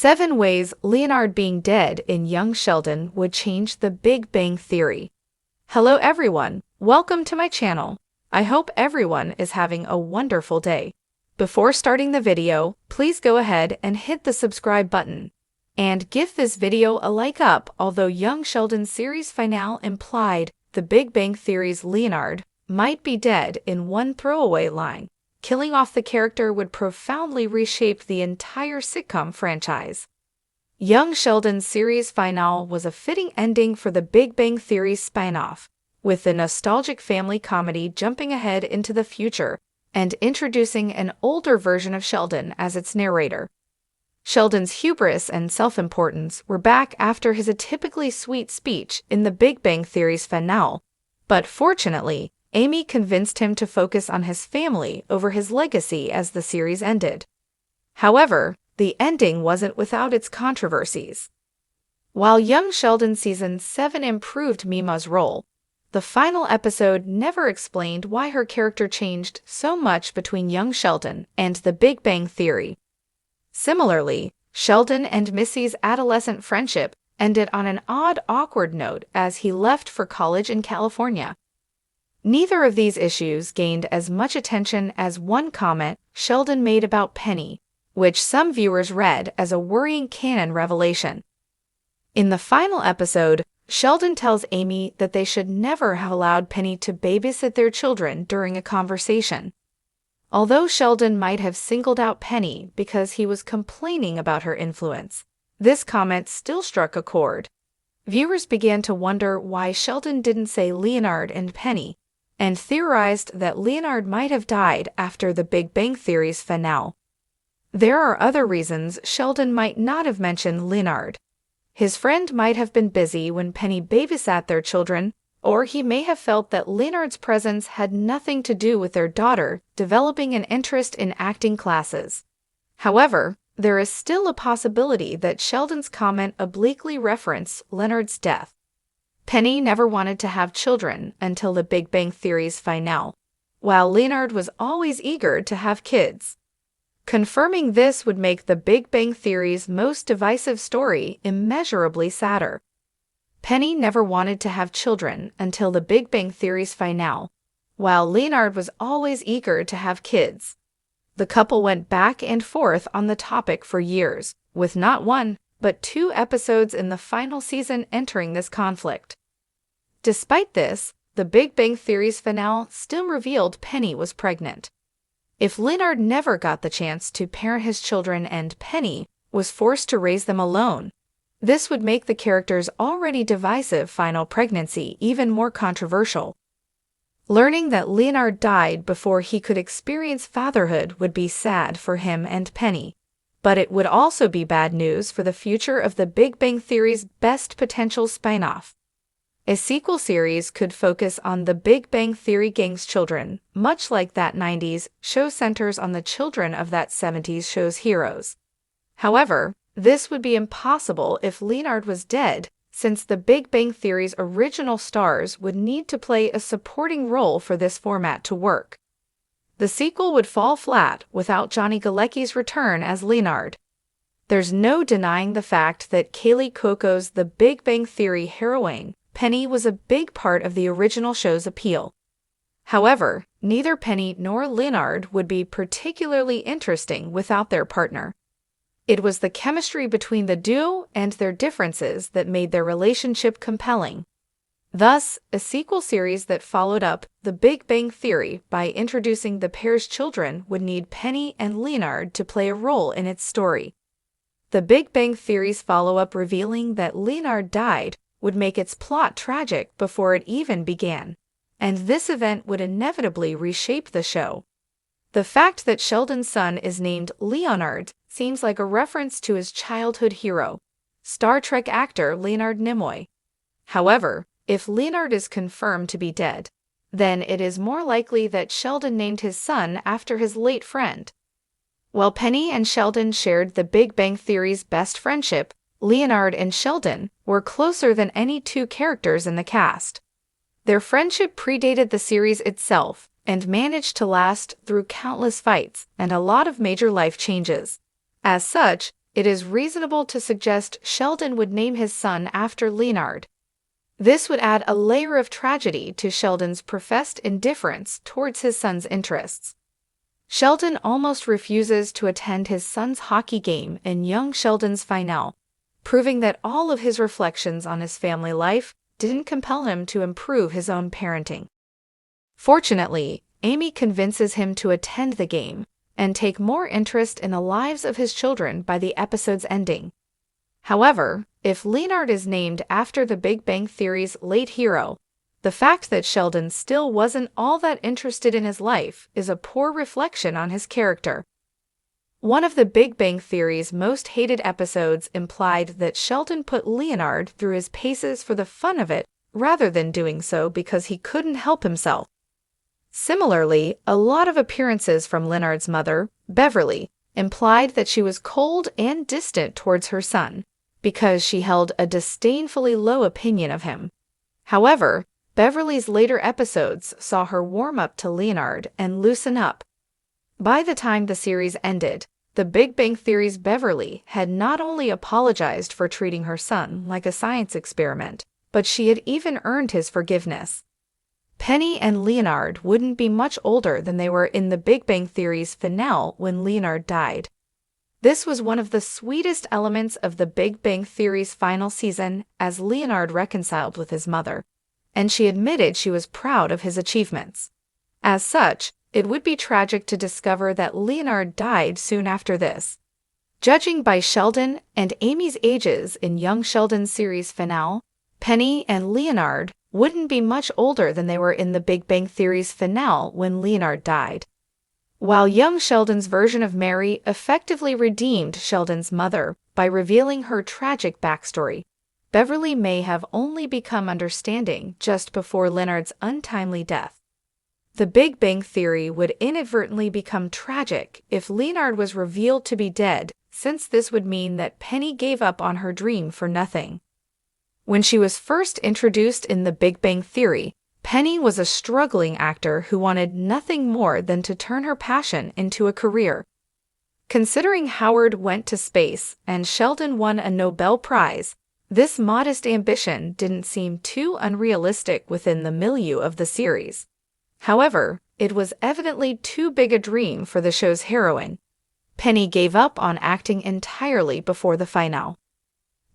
7 Ways Leonard Being Dead in Young Sheldon Would Change the Big Bang Theory. Hello everyone, welcome to my channel. I hope everyone is having a wonderful day. Before starting the video, please go ahead and hit the subscribe button. And give this video a like up, although Young Sheldon's series finale implied the Big Bang Theory's Leonard might be dead in one throwaway line. Killing off the character would profoundly reshape the entire sitcom franchise. Young Sheldon's series finale was a fitting ending for the Big Bang Theory spin-off, with the nostalgic family comedy jumping ahead into the future and introducing an older version of Sheldon as its narrator. Sheldon's hubris and self-importance were back after his atypically sweet speech in the Big Bang Theory's finale, but fortunately, Amy convinced him to focus on his family over his legacy as the series ended. However, the ending wasn't without its controversies. While Young Sheldon Season 7 improved Mima's role, the final episode never explained why her character changed so much between Young Sheldon and the Big Bang Theory. Similarly, Sheldon and Missy's adolescent friendship ended on an odd, awkward note as he left for college in California. Neither of these issues gained as much attention as one comment Sheldon made about Penny, which some viewers read as a worrying canon revelation. In the final episode, Sheldon tells Amy that they should never have allowed Penny to babysit their children during a conversation. Although Sheldon might have singled out Penny because he was complaining about her influence, this comment still struck a chord. Viewers began to wonder why Sheldon didn't say Leonard and Penny, and theorized that Leonard might have died after the Big Bang Theory's finale. There are other reasons Sheldon might not have mentioned Leonard. His friend might have been busy when Penny babysat their children, or he may have felt that Leonard's presence had nothing to do with their daughter developing an interest in acting classes. However, there is still a possibility that Sheldon's comment obliquely referenced Leonard's death. Penny never wanted to have children until the Big Bang Theory's finale, while Leonard was always eager to have kids. Confirming this would make the Big Bang Theory's most divisive story immeasurably sadder. Penny never wanted to have children until the Big Bang Theory's finale, while Leonard was always eager to have kids. The couple went back and forth on the topic for years, with not one, but 2 episodes in the final season entering this conflict. Despite this, the Big Bang Theory's finale still revealed Penny was pregnant. If Leonard never got the chance to parent his children and Penny was forced to raise them alone, this would make the character's already divisive final pregnancy even more controversial. Learning that Leonard died before he could experience fatherhood would be sad for him and Penny, but it would also be bad news for the future of the Big Bang Theory's best potential spin-off. A sequel series could focus on the Big Bang Theory gang's children, much like that 90s show centers on the children of that 70s show's heroes. However, this would be impossible if Leonard was dead, since the Big Bang Theory's original stars would need to play a supporting role for this format to work. The sequel would fall flat without Johnny Galecki's return as Leonard. There's no denying the fact that Kaylee Cuoco's The Big Bang Theory heroine, Penny, was a big part of the original show's appeal. However, neither Penny nor Leonard would be particularly interesting without their partner. It was the chemistry between the duo and their differences that made their relationship compelling. Thus, a sequel series that followed up The Big Bang Theory by introducing the pair's children would need Penny and Leonard to play a role in its story. The Big Bang Theory's follow-up revealing that Leonard died would make its plot tragic before it even began, and this event would inevitably reshape the show. The fact that Sheldon's son is named Leonard seems like a reference to his childhood hero, Star Trek actor Leonard Nimoy. However, if Leonard is confirmed to be dead, then it is more likely that Sheldon named his son after his late friend. While Penny and Sheldon shared the Big Bang Theory's best friendship, Leonard and Sheldon were closer than any 2 characters in the cast. Their friendship predated the series itself and managed to last through countless fights and a lot of major life changes. As such, it is reasonable to suggest Sheldon would name his son after Leonard. This would add a layer of tragedy to Sheldon's professed indifference towards his son's interests. Sheldon almost refuses to attend his son's hockey game in young Sheldon's finale, proving that all of his reflections on his family life didn't compel him to improve his own parenting. Fortunately, Amy convinces him to attend the game and take more interest in the lives of his children by the episode's ending. However, if Leonard is named after The Big Bang Theory's late hero, the fact that Sheldon still wasn't all that interested in his life is a poor reflection on his character. One of The Big Bang Theory's most hated episodes implied that Sheldon put Leonard through his paces for the fun of it rather than doing so because he couldn't help himself. Similarly, a lot of appearances from Leonard's mother, Beverly, implied that she was cold and distant towards her son because she held a disdainfully low opinion of him. However, Beverly's later episodes saw her warm up to Leonard and loosen up. By the time the series ended, The Big Bang Theory's Beverly had not only apologized for treating her son like a science experiment, but she had even earned his forgiveness. Penny and Leonard wouldn't be much older than they were in The Big Bang Theory's finale when Leonard died. This was one of the sweetest elements of The Big Bang Theory's final season as Leonard reconciled with his mother, and she admitted she was proud of his achievements. As such, it would be tragic to discover that Leonard died soon after this. Judging by Sheldon and Amy's ages in young Sheldon's series finale, Penny and Leonard wouldn't be much older than they were in The Big Bang Theory's finale when Leonard died. While young Sheldon's version of Mary effectively redeemed Sheldon's mother by revealing her tragic backstory, Beverly may have only become understanding just before Leonard's untimely death. The Big Bang Theory would inadvertently become tragic if Leonard was revealed to be dead, since this would mean that Penny gave up on her dream for nothing. When she was first introduced in The Big Bang Theory, Penny was a struggling actor who wanted nothing more than to turn her passion into a career. Considering Howard went to space and Sheldon won a Nobel Prize, this modest ambition didn't seem too unrealistic within the milieu of the series. However, it was evidently too big a dream for the show's heroine. Penny gave up on acting entirely before the finale.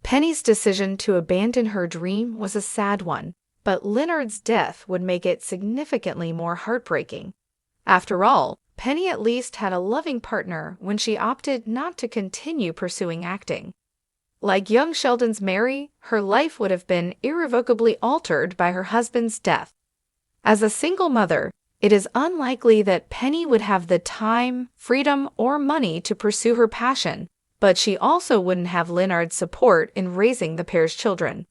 Penny's decision to abandon her dream was a sad one, but Leonard's death would make it significantly more heartbreaking. After all, Penny at least had a loving partner when she opted not to continue pursuing acting. Like young Sheldon's Mary, her life would have been irrevocably altered by her husband's death. As a single mother, it is unlikely that Penny would have the time, freedom, or money to pursue her passion, but she also wouldn't have Leonard's support in raising the pair's children.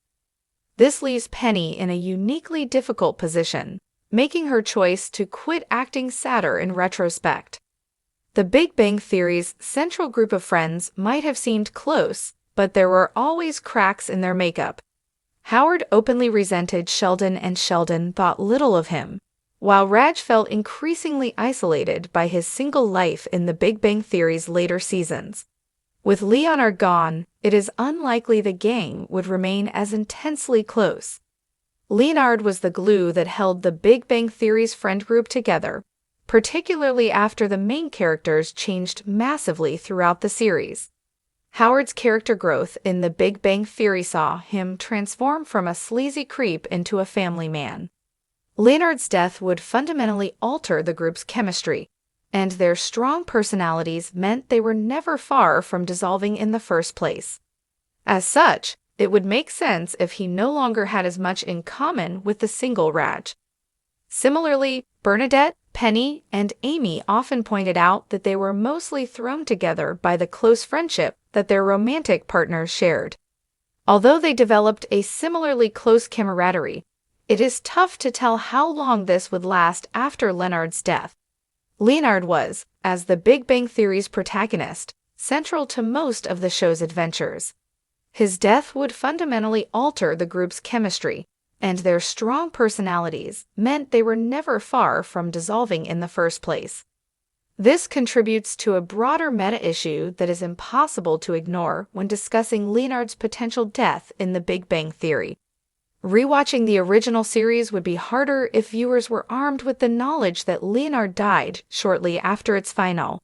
This leaves Penny in a uniquely difficult position, making her choice to quit acting sadder in retrospect. The Big Bang Theory's central group of friends might have seemed close, but there were always cracks in their makeup. Howard openly resented Sheldon and Sheldon thought little of him, while Raj felt increasingly isolated by his single life in The Big Bang Theory's later seasons. With Leonard gone, it is unlikely the gang would remain as intensely close. Leonard was the glue that held The Big Bang Theory's friend group together, particularly after the main characters changed massively throughout the series. Howard's character growth in The Big Bang Theory saw him transform from a sleazy creep into a family man. Leonard's death would fundamentally alter the group's chemistry, and their strong personalities meant they were never far from dissolving in the first place. As such, it would make sense if he no longer had as much in common with the single Raj. Similarly, Bernadette, Penny, and Amy often pointed out that they were mostly thrown together by the close friendship that their romantic partners shared. Although they developed a similarly close camaraderie, it is tough to tell how long this would last after Leonard's death. Leonard was, as The Big Bang Theory's protagonist, central to most of the show's adventures. His death would fundamentally alter the group's chemistry, and their strong personalities meant they were never far from dissolving in the first place. This contributes to a broader meta-issue that is impossible to ignore when discussing Leonard's potential death in The Big Bang Theory. Rewatching the original series would be harder if viewers were armed with the knowledge that Leonard died shortly after its finale.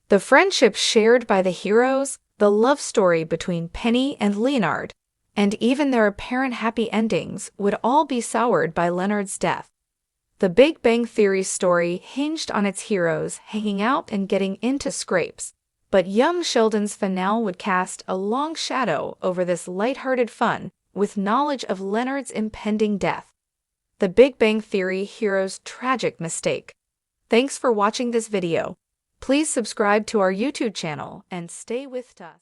The friendship shared by the heroes, the love story between Penny and Leonard, and even their apparent happy endings would all be soured by Leonard's death. The Big Bang Theory story hinged on its heroes hanging out and getting into scrapes, but young Sheldon's finale would cast a long shadow over this lighthearted fun with knowledge of Leonard's impending death. The Big Bang Theory hero's tragic mistake. Thanks for watching this video. Please subscribe to our YouTube channel and stay with us.